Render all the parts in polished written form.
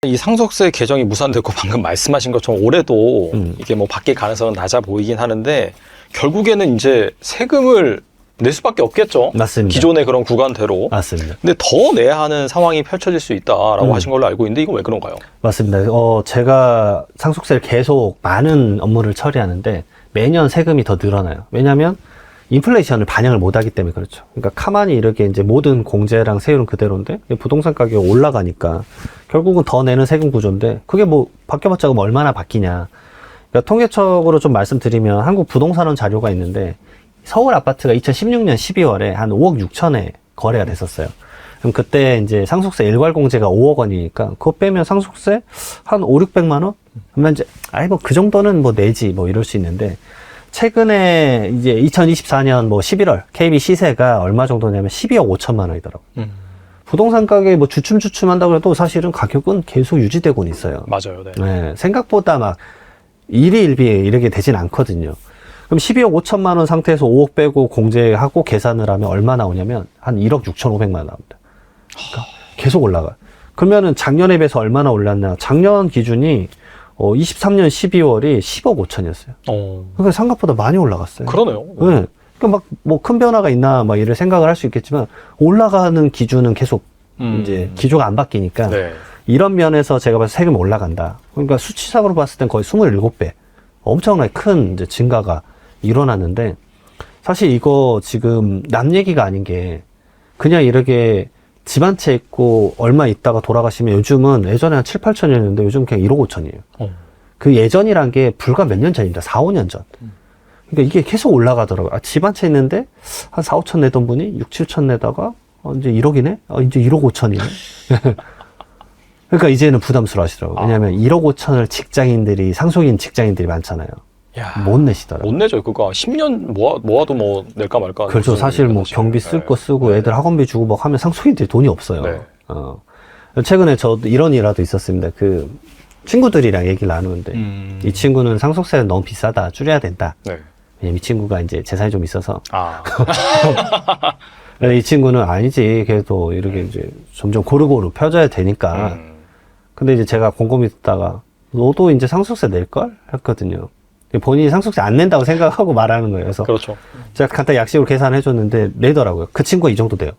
이 상속세 개정이 무산됐고 방금 말씀하신 것처럼 올해도 이게 뭐 바뀔 가능성은 낮아 보이긴 하는데 결국에는 이제 세금을 낼 수밖에 없겠죠. 맞습니다. 기존의 그런 구간대로. 맞습니다. 근데 더 내야 하는 상황이 펼쳐질 수 있다라고 하신 걸로 알고 있는데 이거 왜 그런가요? 맞습니다. 제가 상속세를 계속 많은 업무를 처리하는데 매년 세금이 더 늘어나요. 왜냐하면 인플레이션을 반영을 못하기 때문에 그렇죠. 그러니까 가만히 이렇게 이제 모든 공제랑 세율은 그대로인데 부동산 가격이 올라가니까 결국은 더 내는 세금 구조인데 그게 뭐 바뀌어봤자 그럼 얼마나 바뀌냐. 그러니까 통계적으로 좀 말씀드리면 한국 부동산원 자료가 있는데 서울 아파트가 2016년 12월에 한 5억 6천에 거래가 됐었어요. 그럼 그때 이제 상속세 일괄 공제가 5억 원이니까 그거 빼면 상속세 한 5, 600만 원? 그러면 이제 뭐 그 정도는 뭐 내지 뭐 이럴 수 있는데 최근에 이제 2024년 뭐 11월 KB 시세가 얼마 정도냐면 12억 5천만 원이더라고요. 부동산 가격이 뭐 주춤주춤 한다고 해도 사실은 가격은 계속 유지되고는 있어요. 맞아요. 네. 네, 생각보다 막 일희일비에 이렇게 되진 않거든요. 그럼 12억 5천만 원 상태에서 5억 빼고 공제하고 계산을 하면 얼마 나오냐면 한 1억 6,500만 원 나옵니다. 그러니까 계속 올라가. 그러면은 작년에 비해서 얼마나 올랐나? 작년 기준이 23년 12월이 10억 5천이었어요. 그러니까 생각보다 많이 올라갔어요. 그러네요. 네. 그러니까 막 뭐 큰 변화가 있나 막 이런 생각을 할 수 있겠지만 올라가는 기준은 계속 이제 기조가 안 바뀌니까 네. 이런 면에서 제가 봐서 세금이 올라간다. 그러니까 수치상으로 봤을 땐 거의 27배. 엄청나게 큰 이제 증가가 일어났는데 사실 이거 지금 남 얘기가 아닌 게 그냥 이렇게 집 한 채 있고 얼마 있다가 돌아가시면 요즘은 예전에 한 7, 8천이었는데 요즘 그냥 1억 5천이에요. 그 예전이란 게 불과 몇 년 전입니다. 4, 5년 전. 그러니까 이게 계속 올라가더라고요. 집 한 채 있는데 한 4, 5천 내던 분이 6, 7천 내다가 이제 1억이네? 이제 1억 5천이네? 그러니까 이제는 부담스러워 하시더라고요. 왜냐면 1억 5천을 직장인들이, 상속인 직장인들이 많잖아요. 야, 못 내시더라고요. 못 내죠. 그거 10년 모아도 뭐 낼까 말까. 그렇죠. 사실 뭐 경비 쓸 거 쓰고 애들 학원비 주고 막 하면 상속인들이 돈이 없어요. 네. 최근에 저도 이런 일화도 있었습니다. 그 친구들이랑 얘기를 나누는데 이 친구는 상속세는 너무 비싸다. 줄여야 된다. 네. 왜냐면 이 친구가 이제 재산이 좀 있어서. 아. 이 친구는 아니지. 그래도 이렇게 이제 점점 고루고루 펴져야 되니까. 근데 이제 제가 곰곰이 듣다가 너도 이제 상속세 낼걸? 했거든요. 본인이 상속세 안 낸다고 생각하고 말하는 거예요. 그래서 그렇죠. 제가 간단히 약식으로 계산해 줬는데 내더라고요. 그 친구가 이 정도 돼요.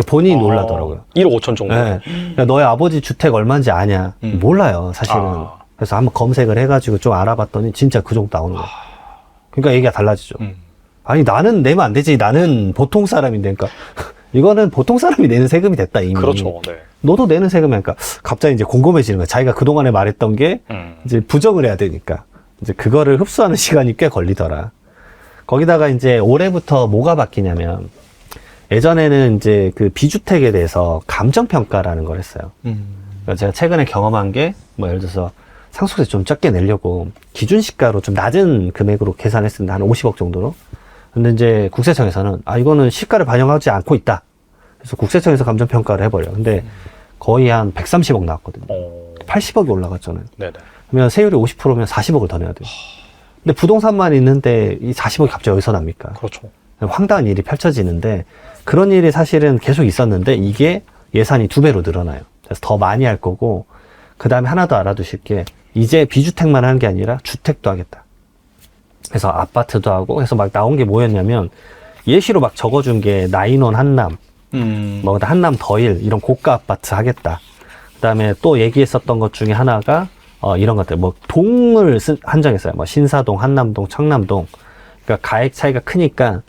본인이 놀라더라고요. 1억 5천 정도. 네. 야, 너의 아버지 주택 얼마인지 아냐? 몰라요, 사실은. 그래서 한번 검색을 해가지고 좀 알아봤더니 진짜 그 정도 나오는 거예요. 그러니까 얘기가 달라지죠. 아니, 나는 내면 안 되지. 나는 보통 사람인데. 그러니까 이거는 보통 사람이 내는 세금이 됐다, 이미. 그렇죠. 네. 너도 내는 세금이니까 갑자기 이제 궁금해지는 거야. 자기가 그동안에 말했던 게 이제 부정을 해야 되니까. 이제 그거를 흡수하는 시간이 꽤 걸리더라. 거기다가 이제 올해부터 뭐가 바뀌냐면 예전에는 이제 그 비주택에 대해서 감정평가라는 걸 했어요. 그러니까 제가 최근에 경험한 게 뭐 예를 들어서 상속세 좀 적게 내려고 기준시가로 좀 낮은 금액으로 계산했습니다. 한 50억 정도로. 근데 이제 국세청에서는 이거는 시가를 반영하지 않고 있다. 그래서 국세청에서 감정평가를 해버려요. 근데 거의 한 130억 나왔거든요. 80억이 올라갔잖아요. 네네. 그러면 세율이 50%면 40억을 더 내야 돼요. 근데 부동산만 있는데 이 40억이 갑자기 어디서 납니까? 그렇죠. 황당한 일이 펼쳐지는데 그런 일이 사실은 계속 있었는데 이게 예산이 2배로 늘어나요. 그래서 더 많이 할 거고 그 다음에 하나 더 알아두실 게 이제 비주택만 하는 게 아니라 주택도 하겠다. 그래서 아파트도 하고 해서 막 나온 게 뭐였냐면 예시로 막 적어준 게 나인원 한남 뭐 한남 더일 이런 고가 아파트 하겠다. 그 다음에 또 얘기했었던 것 중에 하나가 이런 것들 뭐 동을 한정했어요. 뭐 신사동, 한남동, 청남동. 그러니까 가액 차이가 크니까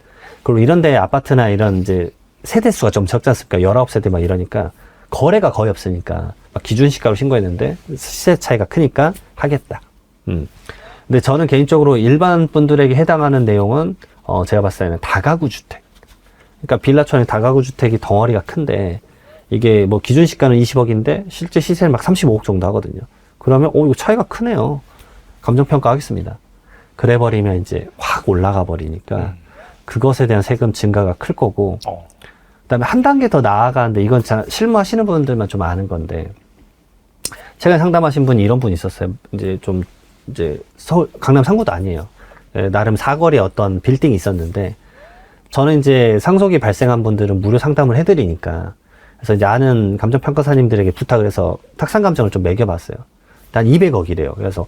그리고 이런 데 아파트나 이런 이제 세대수가 좀 적지 않습니까? 19세대 막 이러니까 거래가 거의 없으니까 막 기준시가로 신고했는데 시세 차이가 크니까 하겠다. 근데 저는 개인적으로 일반 분들에게 해당하는 내용은 제가 봤을 때는 다가구 주택. 그러니까 빌라촌의 다가구 주택이 덩어리가 큰데 이게 뭐 기준시가는 20억인데 실제 시세는 막 35억 정도 하거든요. 그러면 이거 차이가 크네요. 감정평가 하겠습니다. 그래 버리면 이제 확 올라가 버리니까 그것에 대한 세금 증가가 클 거고 그다음에 한 단계 더 나아가는데 이건 실무하시는 분들만 좀 아는 건데 최근에 상담하신 분이 이런 분이 있었어요. 이제 좀 이제 서울 강남 상구도 아니에요. 나름 사거리에 어떤 빌딩이 있었는데 저는 이제 상속이 발생한 분들은 무료 상담을 해드리니까 그래서 이제 아는 감정평가사님들에게 부탁을 해서 탁상감정을 좀 매겨봤어요. 한 200억이래요. 그래서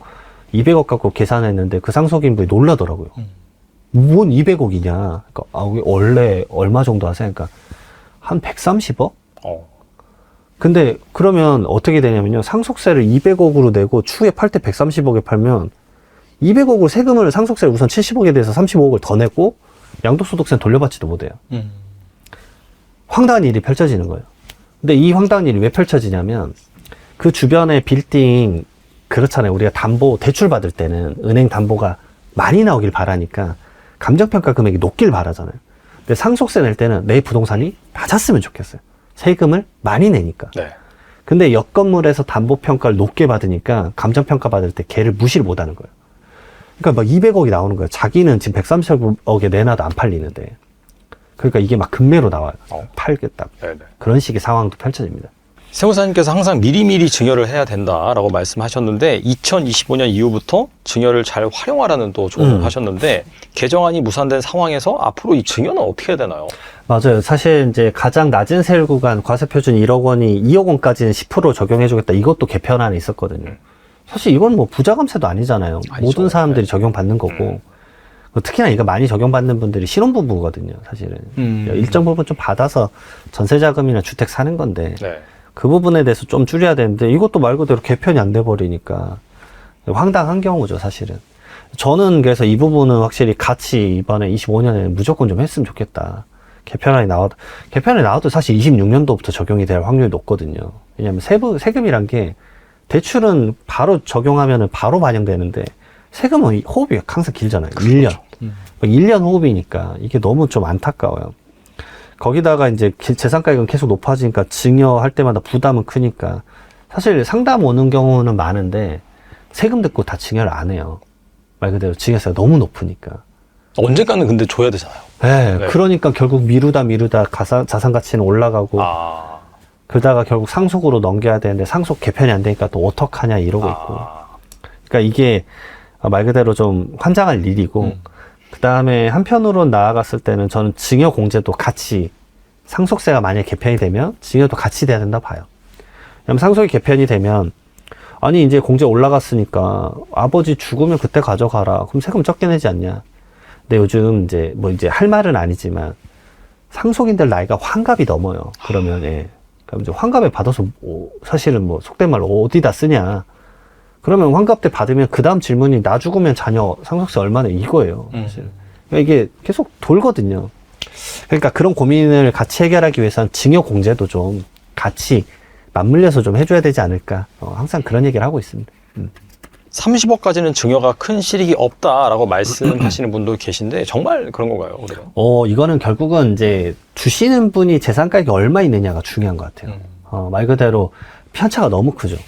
200억 갖고 계산했는데 그 상속인분이 놀라더라고요. 뭔 200억이냐. 그러니까, 원래 얼마 정도 하세요? 그러니까, 한 130억? 근데, 그러면 어떻게 되냐면요. 상속세를 200억으로 내고 추후에 팔 때 130억에 팔면, 200억으로 세금을 상속세를 우선 70억에 대해서 35억을 더 내고, 양도소득세는 돌려받지도 못해요. 황당한 일이 펼쳐지는 거예요. 근데 이 황당한 일이 왜 펼쳐지냐면, 그 주변에 빌딩, 그렇잖아요. 우리가 담보, 대출 받을 때는 은행 담보가 많이 나오길 바라니까, 감정평가 금액이 높길 바라잖아요. 근데 상속세 낼 때는 내 부동산이 낮았으면 좋겠어요. 세금을 많이 내니까. 네. 근데 옆 건물에서 담보평가를 높게 받으니까 감정평가 받을 때 걔를 무시를 못 하는 거예요. 그러니까 막 200억이 나오는 거예요. 자기는 지금 130억에 내놔도 안 팔리는데. 그러니까 이게 막 금매로 나와요. 팔겠다. 네네. 그런 식의 상황도 펼쳐집니다. 세무사님께서 항상 미리미리 증여를 해야 된다라고 말씀하셨는데 2025년 이후부터 증여를 잘 활용하라는 또 조언을 하셨는데 개정안이 무산된 상황에서 앞으로 이 증여는 어떻게 해야 되나요? 맞아요. 사실 이제 가장 낮은 세율 구간 과세표준 1억 원이 2억 원까지는 10% 적용해주겠다. 이것도 개편안에 있었거든요. 사실 이건 뭐 부자감세도 아니잖아요. 아니죠. 모든 사람들이 네. 적용받는 거고. 특히나 이거 많이 적용받는 분들이 신혼부부거든요. 사실은. 일정 부분 좀 받아서 전세자금이나 주택 사는 건데. 네. 그 부분에 대해서 좀 줄여야 되는데 이것도 말 그대로 개편이 안 돼 버리니까 황당한 경우죠, 사실은. 저는 그래서 이 부분은 확실히 같이 이번에 25년에 무조건 좀 했으면 좋겠다. 개편이 나와도 사실 26년도부터 적용이 될 확률이 높거든요. 왜냐하면 세금이란 게 대출은 바로 적용하면은 바로 반영되는데 세금은 호흡이 항상 길잖아요. 1년. 그렇죠. 1년 호흡이니까 이게 너무 좀 안타까워요. 거기다가 이제 재산가액은 계속 높아지니까 증여할 때마다 부담은 크니까 사실 상담 오는 경우는 많은데 세금 듣고 다 증여를 안 해요. 말 그대로 증여세가 너무 높으니까. 언젠가는 근데 줘야 되잖아요. 네, 네. 그러니까 결국 미루다 자산 가치는 올라가고 그러다가 결국 상속으로 넘겨야 되는데 상속 개편이 안 되니까 또 어떡하냐 이러고 있고. 그러니까 이게 말 그대로 좀 환장할 일이고 그 다음에 한편으로 나아갔을 때는 저는 증여 공제도 같이 상속세가 만약에 개편이 되면 증여도 같이 돼야 된다 봐요. 왜냐면 상속이 개편이 되면 아니 이제 공제 올라갔으니까 아버지 죽으면 그때 가져가라. 그럼 세금 적게 내지 않냐. 근데 요즘 이제 할 말은 아니지만 상속인들 나이가 환갑이 넘어요. 그러면 그럼 이제 환갑에 받아서 사실은 속된 말로 어디다 쓰냐. 그러면 환갑 때 받으면 그 다음 질문이 나 죽으면 자녀 상속세 얼마나 이거예요. 사실. 그러니까 이게 계속 돌거든요. 그러니까 그런 고민을 같이 해결하기 위해서는 증여 공제도 좀 같이 맞물려서 좀 해줘야 되지 않을까. 항상 그런 얘기를 하고 있습니다. 30억까지는 증여가 큰 실익이 없다라고 말씀하시는 분도 계신데 정말 그런 건가요? 그래요? 이거는 결국은 이제 주시는 분이 재산가액이 얼마 있느냐가 중요한 것 같아요. 말 그대로 편차가 너무 크죠.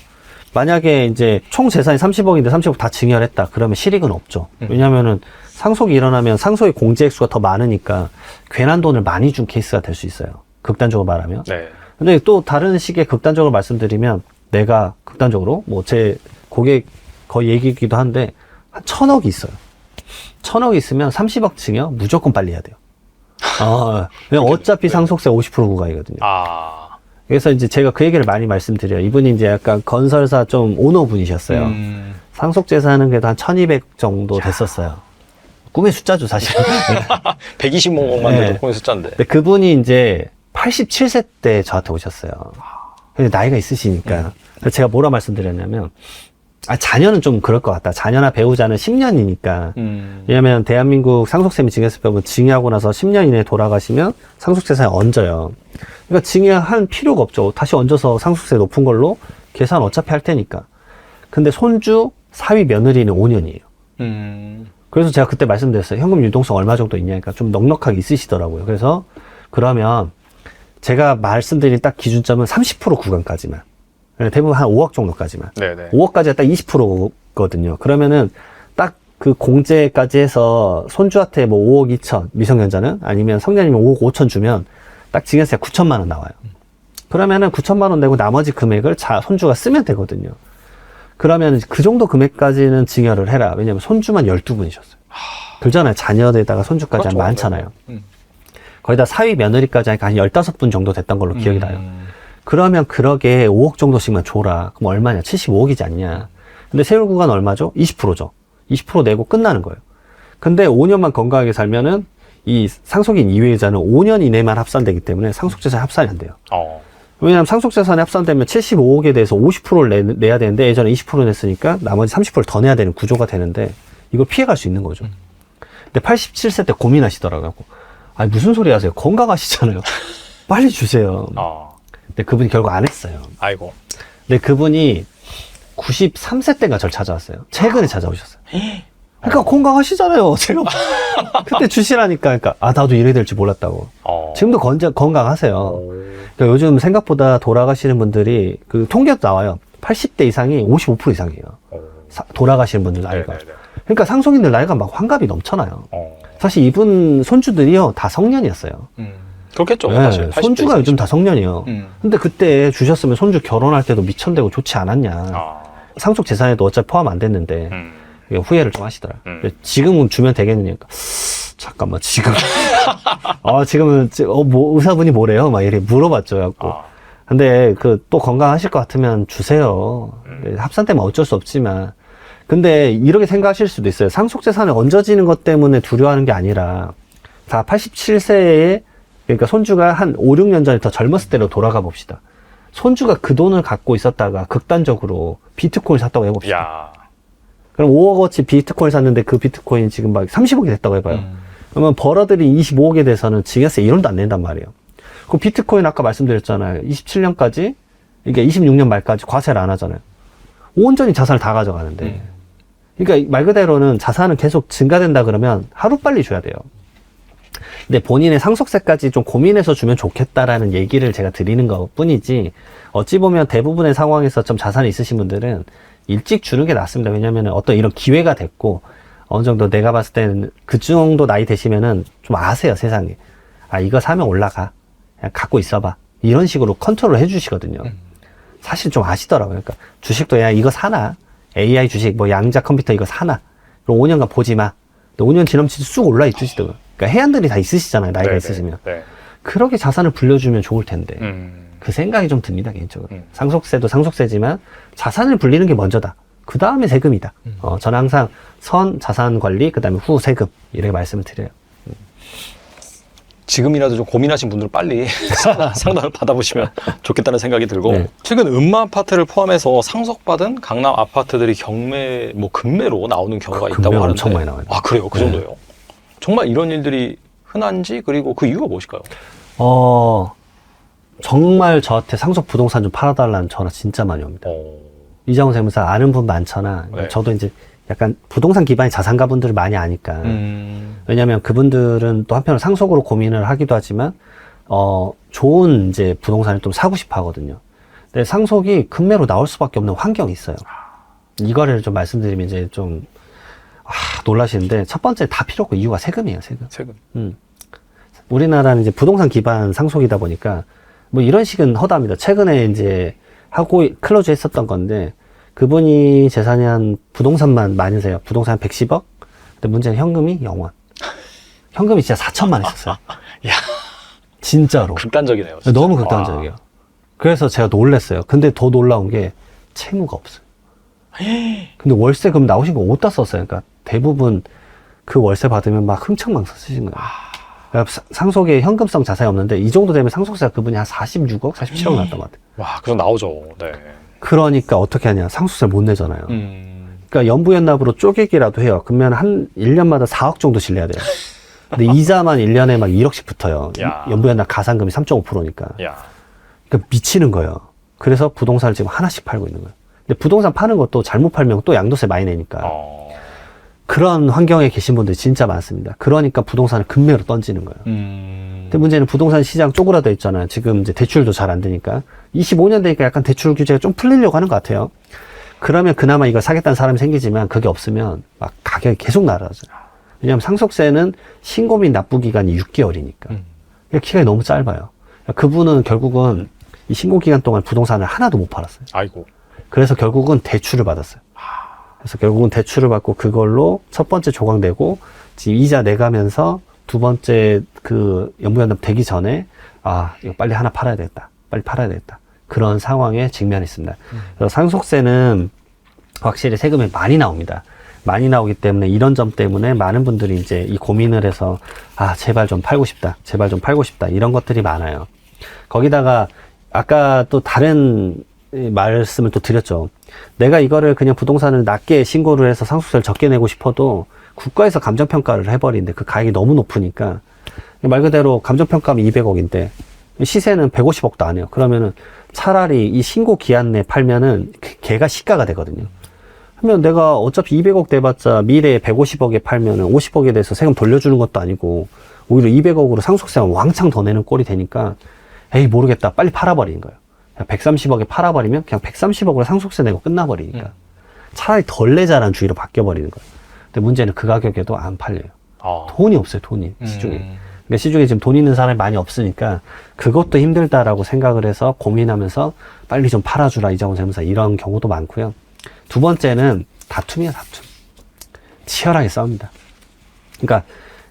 만약에 이제 총 재산이 30억인데 30억 다 증여를 했다. 그러면 실익은 없죠. 왜냐면은 상속이 일어나면 상속의 공제 액수가 더 많으니까 괜한 돈을 많이 준 케이스가 될 수 있어요. 극단적으로 말하면. 네. 근데 또 다른 식의 극단적으로 말씀드리면 내가 극단적으로 제 고객 거의 얘기이기도 한데 한 1,000억이 있어요. 1,000억이 있으면 30억 증여 무조건 빨리 해야 돼요. 그냥 어차피 상속세 50% 부과이거든요. 그래서 이제 제가 그 얘기를 많이 말씀드려요. 이분이 이제 약간 건설사 좀 오너분이셨어요. 상속재산은 그래도 한 1,200 정도 됐었어요. 꿈의 숫자죠, 사실. 120억만 돼도 꿈의 숫자인데. 근데 그분이 이제 87세 때 저한테 오셨어요. 근데 나이가 있으시니까. 그래서 제가 뭐라 말씀드렸냐면, 자녀는 좀 그럴 것 같다. 자녀나 배우자는 10년이니까. 왜냐면 대한민국 상속세미 증여세법은 증여하고 나서 10년 이내에 돌아가시면 상속재산이 얹어요. 그러니까 증여할 필요가 없죠. 다시 얹어서 상속세 높은 걸로 계산 어차피 할 테니까. 근데 손주, 사위 며느리는 5년이에요. 그래서 제가 그때 말씀드렸어요. 현금 유동성 얼마 정도 있냐니까 좀 넉넉하게 있으시더라고요. 그래서 그러면 제가 말씀드린 딱 기준점은 30% 구간까지만. 대부분 한 5억 정도까지만. 네네. 5억까지가 딱 20%거든요. 그러면은 딱 그 공제까지 해서 손주한테 뭐 5억 2천, 미성년자는 아니면 성년이면 5억 5천 주면 딱 증여세 9천만 원 나와요. 그러면은 9천만 원 내고 나머지 금액을 손주가 쓰면 되거든요. 그러면 그 정도 금액까지는 증여를 해라. 왜냐면 손주만 12분이셨어요. 그러잖아요. 자녀에다가 손주까지 그렇죠. 많잖아요. 거기다 사위 며느리까지 하니까 한 15분 정도 됐던 걸로 기억이 나요. 그러면 그러게 5억 정도씩만 줘라. 그럼 얼마냐? 75억이지 않냐? 근데 세율 구간 얼마죠? 20%죠. 20% 내고 끝나는 거예요. 근데 5년만 건강하게 살면은 이 상속인 이외의자는 5년 이내만 합산되기 때문에 상속재산 합산이 안 돼요. 왜냐하면 상속재산에 합산되면 75억에 대해서 50%를 내야 되는데 예전에 20% 냈으니까 나머지 30%를 더 내야 되는 구조가 되는데 이걸 피해갈 수 있는 거죠. 근데 87세 때 고민하시더라고요. 아니 무슨 소리 하세요? 건강하시잖아요. 빨리 주세요. 근데 그분이 결국 안 했어요. 아이고. 근데 그분이 93세 때가 저를 찾아왔어요. 최근에 찾아오셨어요. 그러니까 건강하시잖아요. 제가 그때 주시라니까. 그러니까 나도 이래야 될지 몰랐다고. 지금도 건강하세요. 그러니까 요즘 생각보다 돌아가시는 분들이 그 통계도 나와요. 80대 이상이 55% 이상이에요. 돌아가시는 분들 나이가. 그러니까 상속인들 나이가 막 환갑이 넘쳐나요. 사실 이분 손주들이요 다 성년이었어요. 그렇겠죠. 네, 사실. 손주가 요즘 다 성년이에요. 근데 그때 주셨으면 손주 결혼할 때도 미천되고 좋지 않았냐. 상속 재산에도 어차피 포함 안 됐는데 후회를 좀 하시더라. 지금은 주면 되겠느니까. 잠깐만 지금 지금은 뭐 의사분이 뭐래요? 막 이렇게 물어봤죠. 갖고. 근데 또 건강하실 것 같으면 주세요. 합산되면 어쩔 수 없지만. 근데 이렇게 생각하실 수도 있어요. 상속 재산을 얹어지는 것 때문에 두려워하는 게 아니라 다 87세에 그러니까 손주가 한 5, 6년 전에 더 젊었을 때로 돌아가 봅시다. 손주가 그 돈을 갖고 있었다가 극단적으로 비트코인 샀다고 해봅시다. 야. 그럼 5억어치 비트코인 샀는데 그 비트코인이 지금 막 30억이 됐다고 해봐요. 그러면 벌어들인 25억에 대해서는 증여세 1원도 안 낸단 말이에요. 그 비트코인 아까 말씀드렸잖아요. 27년까지, 이게 26년 말까지 과세를 안 하잖아요. 온전히 자산을 다 가져가는데. 그러니까 말 그대로는 자산은 계속 증가된다 그러면 하루빨리 줘야 돼요. 근데 본인의 상속세까지 좀 고민해서 주면 좋겠다라는 얘기를 제가 드리는 것 뿐이지, 어찌 보면 대부분의 상황에서 좀 자산이 있으신 분들은 일찍 주는 게 낫습니다. 왜냐면 어떤 이런 기회가 됐고, 어느 정도 내가 봤을 때는 그 정도 나이 되시면은 좀 아세요, 세상에. 이거 사면 올라가. 그냥 갖고 있어봐. 이런 식으로 컨트롤을 해주시거든요. 사실 좀 아시더라고요. 그러니까 주식도 야, 이거 사나? AI 주식, 뭐 양자 컴퓨터 이거 사나? 그럼 5년간 보지 마. 5년 지나면 진짜 쑥 올라 있으시더라고요. 그러니까 해안들이 다 있으시잖아요. 나이가 네네, 있으시면. 네. 그렇게 자산을 불려주면 좋을 텐데. 그 생각이 좀 듭니다, 개인적으로. 상속세도 상속세지만 자산을 불리는 게 먼저다. 그 다음에 세금이다. 저는 항상 선 자산 관리, 그 다음에 후 세금. 이렇게 말씀을 드려요. 지금이라도 좀 고민하신 분들 빨리 상담을 받아보시면 좋겠다는 생각이 들고, 네. 최근 음마 아파트를 포함해서 상속받은 강남 아파트들이 경매, 뭐 금매로 나오는 경우가 있다고 금매가 하는데. 엄청 많이 나와요. 그래요? 그 정도요? 정말 이런 일들이 흔한지, 그리고 그 이유가 무엇일까요? 정말 저한테 상속 부동산 좀 팔아달라는 전화 진짜 많이 옵니다. 이장훈 세무사 아는 분 많잖아. 네. 저도 이제 약간 부동산 기반의 자산가분들을 많이 아니까. 왜냐면 그분들은 또 한편으로 상속으로 고민을 하기도 하지만, 좋은 이제 부동산을 좀 사고 싶어 하거든요. 근데 상속이 금매로 나올 수밖에 없는 환경이 있어요. 이거를 좀 말씀드리면 이제 좀, 놀라시는데, 첫 번째 다 필요 없고 이유가 세금이에요, 세금. 세금. 우리나라는 이제 부동산 기반 상속이다 보니까, 뭐 이런 식은 허다합니다. 최근에 이제 하고 클로즈 했었던 건데, 그분이 재산이 한 부동산만 많으세요. 부동산 한 110억? 근데 문제는 현금이 0원. 현금이 진짜 4천만 있었어요. 야. 진짜로. 극단적이네요. 진짜. 너무 극단적이에요. 그래서 제가 놀랐어요. 근데 더 놀라운 게 채무가 없어요. 근데 월세 그럼 나오신 거 어디다 썼어요? 그러니까 대부분 그 월세 받으면 막 흥청망청 쓰신 거예요. 그러니까 상속에 현금성 자산이 없는데 이 정도 되면 상속세가 그분이 한 46억, 47억 났던 것 같아요. 와, 그래서 나오죠. 네. 그러니까 어떻게 하냐. 상속세를 못 내잖아요. 그러니까 연부연납으로 쪼개기라도 해요. 그러면 한 1년마다 4억 정도씩 내야 돼요. 근데 이자만 1년에 막 1억씩 붙어요. 야. 연부연납 가산금이 3.5%니까. 야. 그러니까 미치는 거예요. 그래서 부동산을 지금 하나씩 팔고 있는 거예요. 근데 부동산 파는 것도 잘못 팔면 또 양도세 많이 내니까. 그런 환경에 계신 분들이 진짜 많습니다. 그러니까 부동산을 금매로 던지는 거예요. 근데 문제는 부동산 시장 쪼그라져 있잖아요. 지금 이제 대출도 잘 안 되니까. 25년 되니까 약간 대출 규제가 좀 풀리려고 하는 것 같아요. 그러면 그나마 이걸 사겠다는 사람이 생기지만 그게 없으면 막 가격이 계속 날아가죠. 왜냐하면 상속세는 신고 및 납부 기간이 6개월이니까. 기간이 너무 짧아요. 그분은 결국은 이 신고 기간 동안 부동산을 하나도 못 팔았어요. 아이고. 그래서 결국은 대출을 받았어요. 그래서 결국은 대출을 받고 그걸로 첫 번째 조각 내고 지금 이자 내가면서 두 번째 그 연부연납 되기 전에 이거 빨리 하나 팔아야 되겠다. 빨리 팔아야 되겠다. 그런 상황에 직면했습니다. 그래서 상속세는 확실히 세금이 많이 나옵니다. 많이 나오기 때문에 이런 점 때문에 많은 분들이 이제 이 고민을 해서 제발 좀 팔고 싶다. 제발 좀 팔고 싶다. 이런 것들이 많아요. 거기다가 아까 또 다른 말씀을 또 드렸죠. 내가 이거를 그냥 부동산을 낮게 신고를 해서 상속세를 적게 내고 싶어도 국가에서 감정평가를 해버리는데 그 가액이 너무 높으니까 말 그대로 감정평가하면 200억인데 시세는 150억도 안 해요. 그러면은 차라리 이 신고 기한 내에 팔면은 걔가 시가가 되거든요. 그러면 내가 어차피 200억 내봤자 미래에 150억에 팔면은 50억에 대해서 세금 돌려주는 것도 아니고 오히려 200억으로 상속세만 왕창 더 내는 꼴이 되니까 에이 모르겠다 빨리 팔아버리는 거예요. 130억에 팔아버리면 그냥 130억으로 상속세 내고 끝나버리니까 차라리 덜 내자라는 주의로 바뀌어버리는 거예요. 근데 문제는 그 가격에도 안 팔려요. 돈이 없어요. 돈이 시중에. 그러니까 시중에 지금 돈 있는 사람이 많이 없으니까 그것도 힘들다라고 생각을 해서 고민하면서 빨리 좀 팔아주라 이자금 세무사 이런 경우도 많고요. 두 번째는 다툼이에요. 다툼. 치열하게 싸웁니다. 그러니까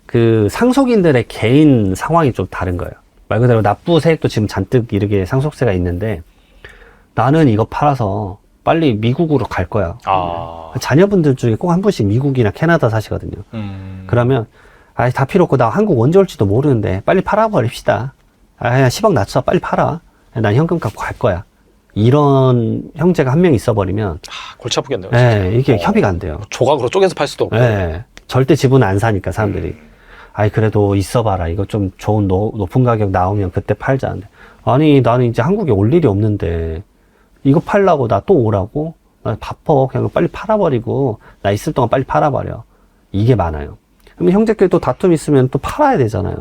그 상속인들의 개인 상황이 좀 다른 거예요. 말 그대로 납부 세액도 지금 잔뜩 이렇게 상속세가 있는데 나는 이거 팔아서 빨리 미국으로 갈 거야. 자녀분들 중에 꼭 한 분씩 미국이나 캐나다 사시거든요. 그러면 다 필요 없고 나 한국 언제 올지도 모르는데 빨리 팔아버립시다. 그냥 10억 낮춰 빨리 팔아. 난 현금 갖고 갈 거야. 이런 형제가 한 명 있어버리면 골치 아프겠네요. 네, 이게 협의가 안 돼요. 조각으로 쪼개서 팔 수도 없고. 네, 절대 지분은 안 사니까 사람들이. 그래도 있어봐라. 이거 좀 좋은 높은 가격 나오면 그때 팔자. 아니 나는 이제 한국에 올 일이 없는데 이거 팔라고 나 또 오라고? 나 바빠. 그냥 빨리 팔아버리고 나 있을 동안 빨리 팔아버려. 이게 많아요. 그러면 형제끼리 또 다툼 있으면 또 팔아야 되잖아요.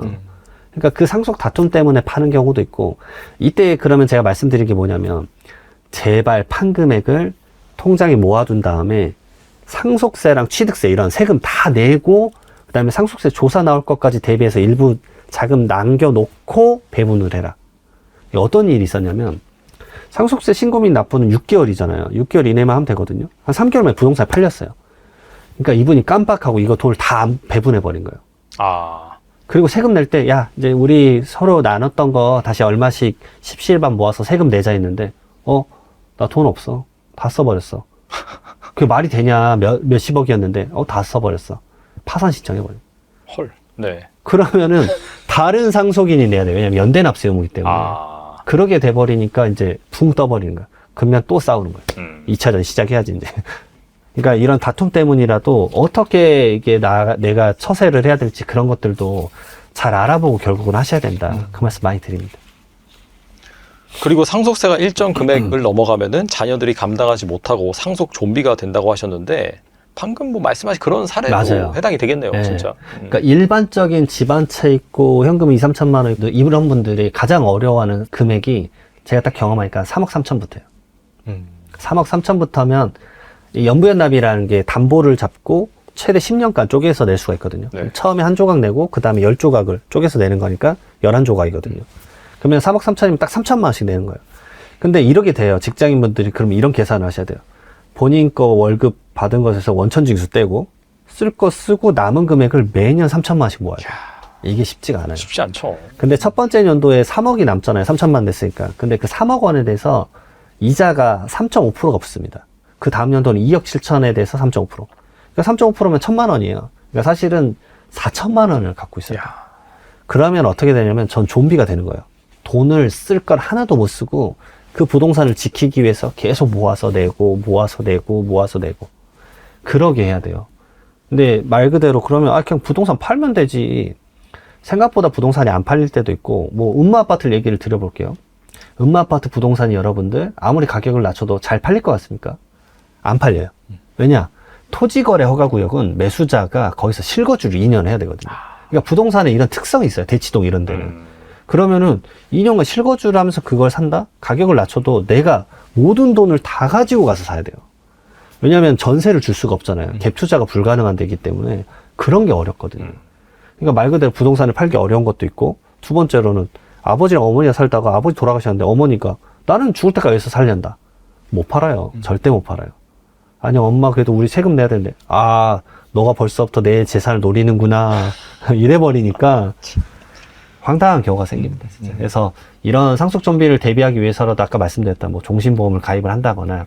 그러니까 그 상속 다툼 때문에 파는 경우도 있고 이때 그러면 제가 말씀드린 게 뭐냐면 제발 판 금액을 통장에 모아둔 다음에 상속세랑 취득세 이런 세금 다 내고 그 다음에 상속세 조사 나올 것까지 대비해서 일부 자금 남겨놓고 배분을 해라. 어떤 일이 있었냐면 상속세 신고 및 납부는 6개월이잖아요. 6개월 이내만 하면 되거든요. 한 3개월 만에 부동산이 팔렸어요. 그러니까 이분이 깜빡하고 이거 돈을 다 배분해버린 거예요. 그리고 세금 낼 때, 이제 우리 서로 나눴던 거 다시 얼마씩 십시일반 모아서 세금 내자 했는데, 나 돈 없어. 다 써버렸어. 그게 말이 되냐, 몇십억이었는데, 다 써버렸어. 파산 신청해버려. 헐, 네. 그러면은, 다른 상속인이 내야 돼요. 왜냐면 연대납세 의무이기 때문에. 그러게 돼버리니까 이제 붕 떠버리는 거야. 그러면 또 싸우는 거야. 2차전 시작해야지, 이제. 그러니까 이런 다툼 때문이라도 어떻게 이게 내가 처세를 해야 될지 그런 것들도 잘 알아보고 결국은 하셔야 된다. 그 말씀 많이 드립니다. 그리고 상속세가 일정 금액을 넘어가면은 자녀들이 감당하지 못하고 상속 좀비가 된다고 하셨는데 방금 뭐 말씀하신 그런 사례도 맞아요. 해당이 되겠네요, 네. 진짜. 그러니까 일반적인 집 한 채 있고 현금 2, 3천만 원 이런 분들이 가장 어려워하는 금액이 제가 딱 경험하니까 3억 3천부터예요. 3억 3천부터면 이 연부연납이라는 게 담보를 잡고 최대 10년간 쪼개서 낼 수가 있거든요. 네. 처음에 한 조각 내고 그 다음에 10조각을 쪼개서 내는 거니까 11조각이거든요. 그러면 3억 3천이면 딱 3천만 원씩 내는 거예요. 근데 이렇게 돼요. 직장인분들이 그러면 이런 계산을 하셔야 돼요. 본인 거 월급 받은 것에서 원천징수 떼고 쓸 거 쓰고 남은 금액을 매년 3천만 원씩 모아야 돼요. 이게 쉽지가 않아요. 쉽지 않죠. 근데 첫 번째 연도에 3억이 남잖아요. 3천만 원 냈으니까. 근데 그 3억 원에 대해서 이자가 3.5%가 붙습니다. 그 다음 연도는 2억 7천에 대해서 3.5%. 그러니까 3.5%면 1,000만 원이에요. 그러니까 사실은 4천만 원을 갖고 있어요. 그러면 어떻게 되냐면 전 좀비가 되는 거예요. 돈을 쓸 걸 하나도 못 쓰고 그 부동산을 지키기 위해서 계속 모아서 내고 모아서 내고 모아서 내고 그러게 해야 돼요. 근데 말 그대로 그러면 그냥 부동산 팔면 되지. 생각보다 부동산이 안 팔릴 때도 있고 뭐 음마아파트 얘기를 드려볼게요. 음마아파트 부동산이 여러분들 아무리 가격을 낮춰도 잘 팔릴 것 같습니까? 안 팔려요. 왜냐? 토지거래 허가구역은 매수자가 거기서 실거주를 2년 해야 되거든요. 그러니까 부동산에 이런 특성이 있어요. 대치동 이런 데는. 그러면은 2년간 실거주를 하면서 그걸 산다? 가격을 낮춰도 내가 모든 돈을 다 가지고 가서 사야 돼요. 왜냐하면 전세를 줄 수가 없잖아요. 갭 투자가 불가능한 데이기 때문에 그런 게 어렵거든요. 그러니까 말 그대로 부동산을 팔기 어려운 것도 있고 두 번째로는 아버지랑 어머니가 살다가 아버지 돌아가셨는데 어머니가 나는 죽을 때까지 여기서 살련다. 못 팔아요. 절대 못 팔아요. 아니 엄마 그래도 우리 세금 내야 되는데 너가 벌써부터 내 재산을 노리는구나 이래버리니까 황당한 경우가 생깁니다. 진짜. 그래서 이런 상속 좀비를 대비하기 위해서라도 아까 말씀드렸던 뭐 종신보험을 가입을 한다거나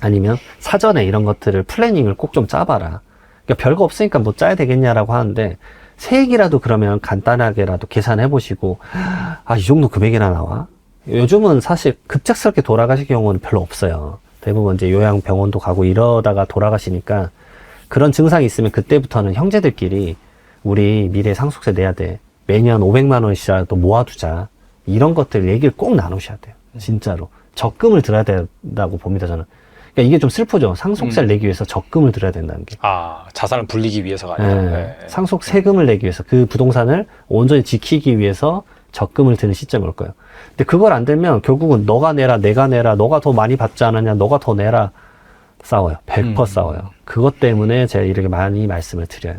아니면 사전에 이런 것들을 플래닝을 꼭 좀 짜봐라. 그러니까 별거 없으니까 뭐 짜야 되겠냐라고 하는데 세액이라도 그러면 간단하게라도 계산해 보시고 아, 이 정도 금액이나 나와? 요즘은 사실 급작스럽게 돌아가실 경우는 별로 없어요. 대부분 이제 요양병원도 가고 이러다가 돌아가시니까 그런 증상이 있으면 그때부터는 형제들끼리 우리 미래 상속세 내야 돼. 매년 500만 원씩이라도 모아두자. 이런 것들 얘기를 꼭 나누셔야 돼요. 진짜로. 적금을 들어야 된다고 봅니다, 저는. 그러니까 이게 좀 슬프죠. 상속세를 내기 위해서 적금을 들어야 된다는 게. 아, 자산을 불리기 위해서가 아니라. 네. 네. 상속 세금을 내기 위해서 그 부동산을 온전히 지키기 위해서 적금을 드는 시점이 올 거예요. 근데 그걸 안 들면 결국은 너가 내라, 내가 내라, 너가 더 많이 받지 않았냐, 너가 더 내라 싸워요. 100% 싸워요. 그것 때문에 제가 이렇게 많이 말씀을 드려요.